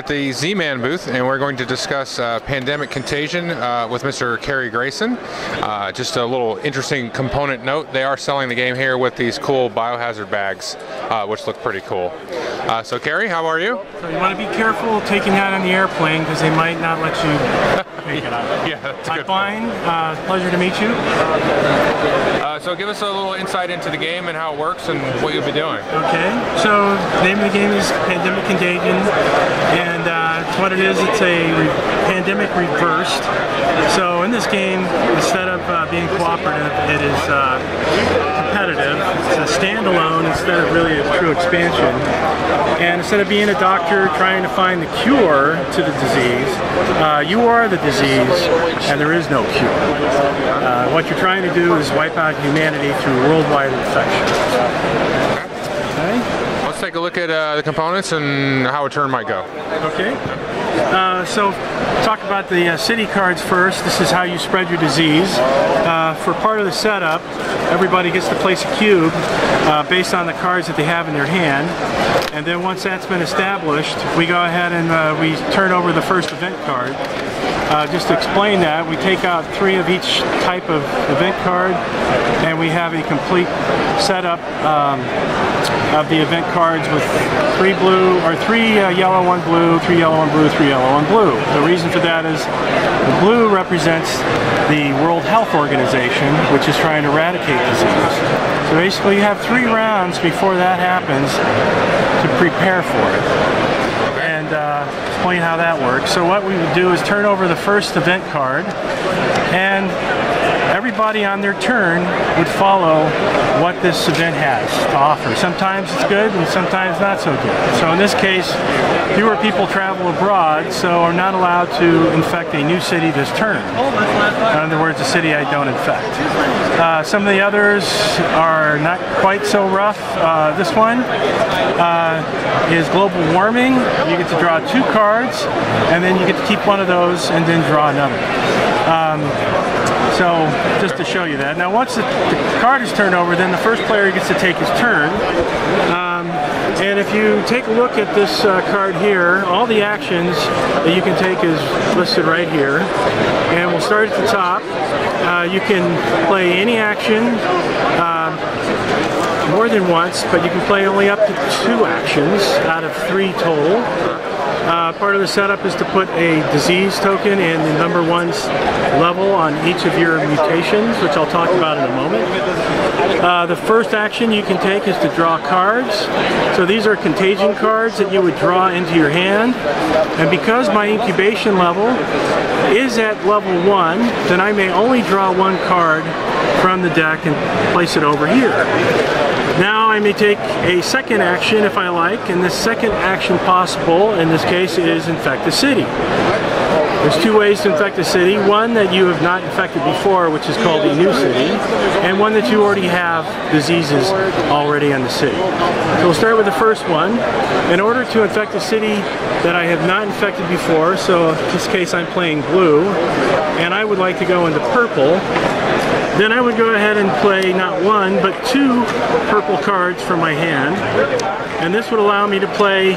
at the Z-Man booth, and we're going to discuss Pandemic Contagion with Mr. Kerry Grayson. Just a little interesting component note, they are selling the game here with these cool biohazard bags, which look pretty cool. So Kerry, how are you? So you want to be careful taking that on the airplane because they might not let you take it out. Yeah, that's a good point. Pleasure to meet you. So give us a little insight into the game and how it works and what you'll be doing. Okay, so the name of the game is Pandemic Contagion, and what it is, it's a pandemic reversed. So in this game, instead of being cooperative, it is competitive. It's a standalone instead of really a true expansion. And instead of being a doctor trying to find the cure to the disease, you are the disease and there is no cure. What you're trying to do is wipe out humanity through worldwide infection. Okay? Let's take a look at the components and how a turn might go. Okay. So talk about the city cards first. This is how you spread your disease. For part of the setup, everybody gets to place a cube based on the cards that they have in their hand. And then once that's been established, we go ahead and we turn over the first event card. Just to explain that, we take out 3 of each type of event card, and we have a complete setup of the event cards with 3 blue, or 3 yellow, 1 blue, 3 yellow, 1 blue, 3 yellow, 1 blue. The reason for that is the blue represents the World Health Organization, which is trying to eradicate disease. So basically you have 3 rounds before that happens to prepare for it. And explain how that works. So what we would do is turn over the first event card, and everybody on their turn would follow what this event has to offer. Sometimes it's good and sometimes not so good. So in this case, fewer people travel abroad, so are not allowed to infect a new city this turn. In other words, a city I don't infect. Some of the others are not quite so rough. This one is global warming. You get to draw 2 cards, and then you get to keep one of those and then draw another. So just to show you that. Now once the card is turned over, then the first player gets to take his turn. And if you take a look at this card here, all the actions that you can take is listed right here. And we'll start at the top. You can play any action more than once, but you can play only up to 2 actions out of 3 total. Part of the setup is to put a disease token in the number 1's level on each of your mutations, which I'll talk about in a moment. The first action you can take is to draw cards. So these are contagion cards that you would draw into your hand. And because my incubation level is at level 1, then I may only draw 1 card from the deck and place it over here. Now I may take a second action if I like, and the second action possible in this case is infect the city. There's 2 ways to infect a city. One that you have not infected before, which is called a new city, and one that you already have diseases already in the city. So we'll start with the first one. In order to infect a city that I have not infected before, so in this case I'm playing blue, and I would like to go into purple, then I would go ahead and play not 1, but 2 purple cards from my hand. And this would allow me to play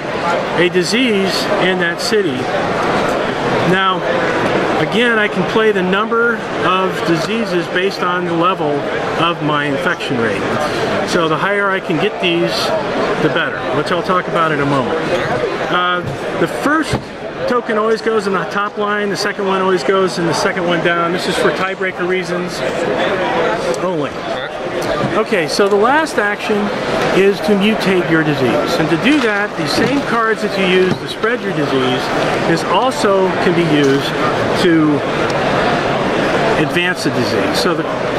a disease in that city. Now, again, I can play the number of diseases based on the level of my infection rate. So the higher I can get these, the better, which I'll talk about in a moment. The first token always goes in the top line, the second one always goes in the second one down. This is for tiebreaker reasons only. Okay, so the last action is to mutate your disease. And to do that, the same cards that you use to spread your disease also can be used to advance the disease. So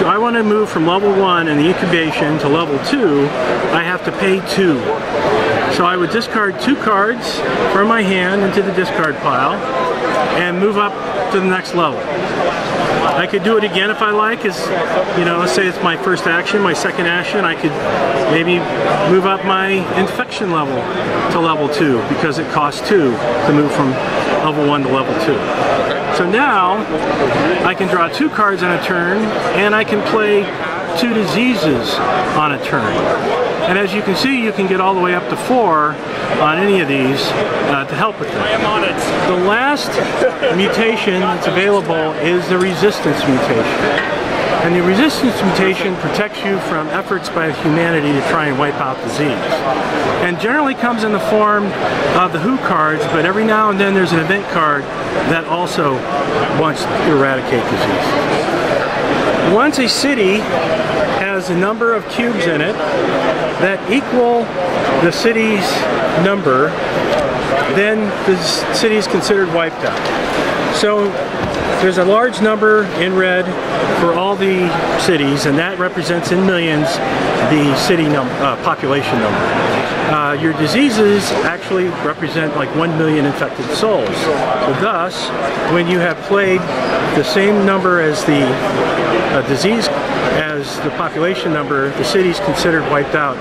I want to move from level 1 in the incubation to level 2, I have to pay 2. So I would discard 2 cards from my hand into the discard pile and move up to the next level. I could do it again if I like, let's say it's my first action, my second action, I could maybe move up my infection level to level 2 because it costs 2 to move from level 1 to level 2. So now I can draw 2 cards on a turn, and I can play 2 diseases on a turn. And as you can see, you can get all the way up to 4 on any of these to help with that. I am on it. The last mutation that's available is the resistance mutation. And the resistance mutation protects you from efforts by humanity to try and wipe out disease. And generally comes in the form of the WHO cards, but every now and then there's an event card that also wants to eradicate disease. Once a city has a number of cubes in it that equal the city's number, then the city is considered wiped out. So there's a large number in red for all the cities, and that represents in millions the city population number. Your diseases actually represent like 1 million infected souls. So thus, when you have played the same number as the disease as the population number, the city's considered wiped out.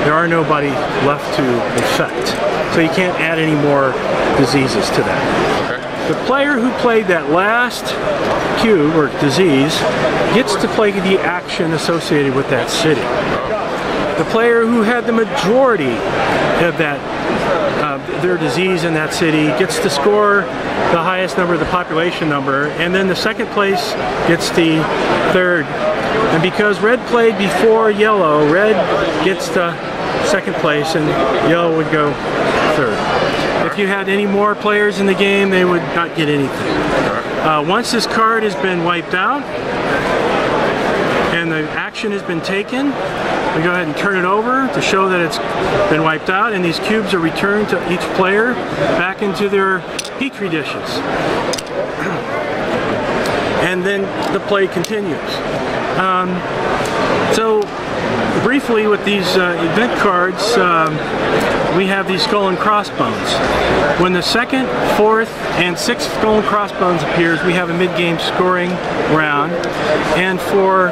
There are nobody left to infect. So you can't add any more diseases to that. Okay. The player who played that last cube or disease gets to play the action associated with that city. The player who had the majority of that their disease in that city gets to score the highest number, the population number, and then the second place gets the third. And because red played before yellow, red gets the second place and yellow would go third. If you had any more players in the game, they would not get anything. Once this card has been wiped out and the action has been taken, we go ahead and turn it over to show that it's been wiped out, and these cubes are returned to each player back into their petri dishes. And then the play continues. So briefly with these event cards, we have these skull and crossbones. When the second, fourth, and sixth skull and crossbones appears, we have a mid-game scoring round. And for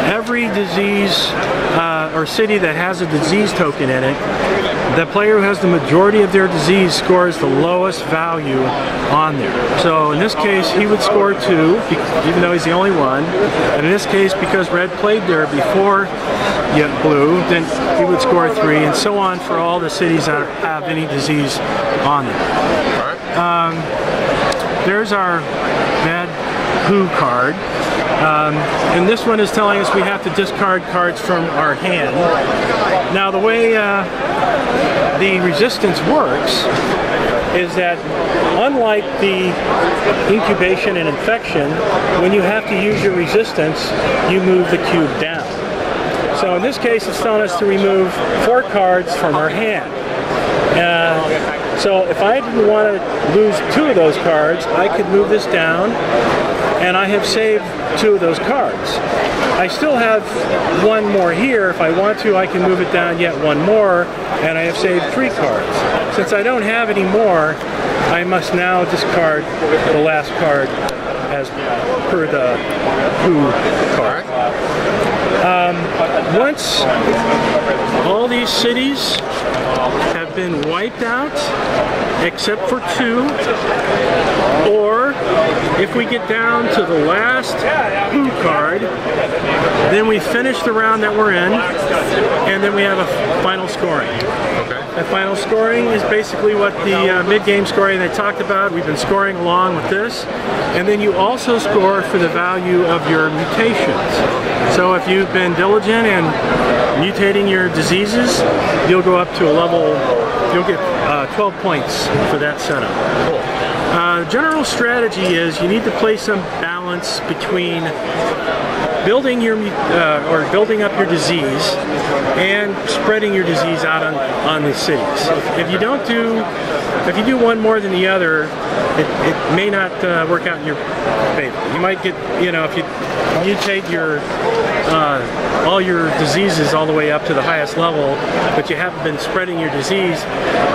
every disease or city that has a disease token in it, the player who has the majority of their disease scores the lowest value on there. So in this case, he would score 2, even though he's the only one. And in this case, because red played there before blue, then he would score 3, and so on for all the cities that have any disease on them. There's our bad WHO card. And this one is telling us we have to discard cards from our hand. Now the way the resistance works is that unlike the incubation and infection, when you have to use your resistance, you move the cube down. So in this case, it's telling us to remove 4 cards from our hand. So if I didn't want to lose 2 of those cards, I could move this down, and I have saved 2 of those cards. I still have 1 more here. If I want to, I can move it down yet 1 more, and I have saved 3 cards. Since I don't have any more, I must now discard the last card as per the WHO card. Once all these cities have been wiped out, except for 2, or if we get down to the last WHO card, then we finish the round that we're in, and then we have a final scoring. The final scoring is basically what the mid-game scoring they talked about. We've been scoring along with this. And then you also score for the value of your mutations. So if you've been diligent and mutating your diseases, you'll go up to a level, you'll get 12 points for that setup. General strategy is you need to play some balance between building your building up your disease and spreading your disease out on the cities. If you do one more than the other, it may not work out in your favor. You might get, if you mutate your all your diseases all the way up to the highest level, but you haven't been spreading your disease,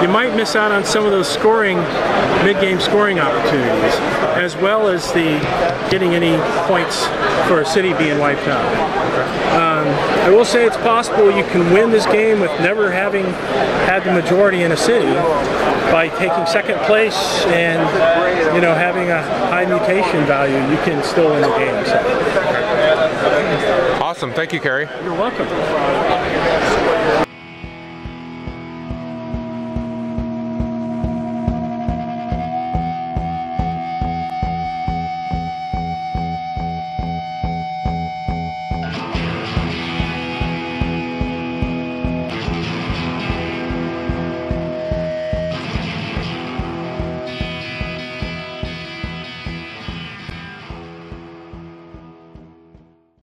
you might miss out on some of those mid-game scoring opportunities, as well as the getting any points for a city being wiped out. I will say it's possible you can win this game with never having had the majority in a city by taking second place and having a high mutation value. You can still win the game. So. Awesome, thank you, Kerry. You're welcome.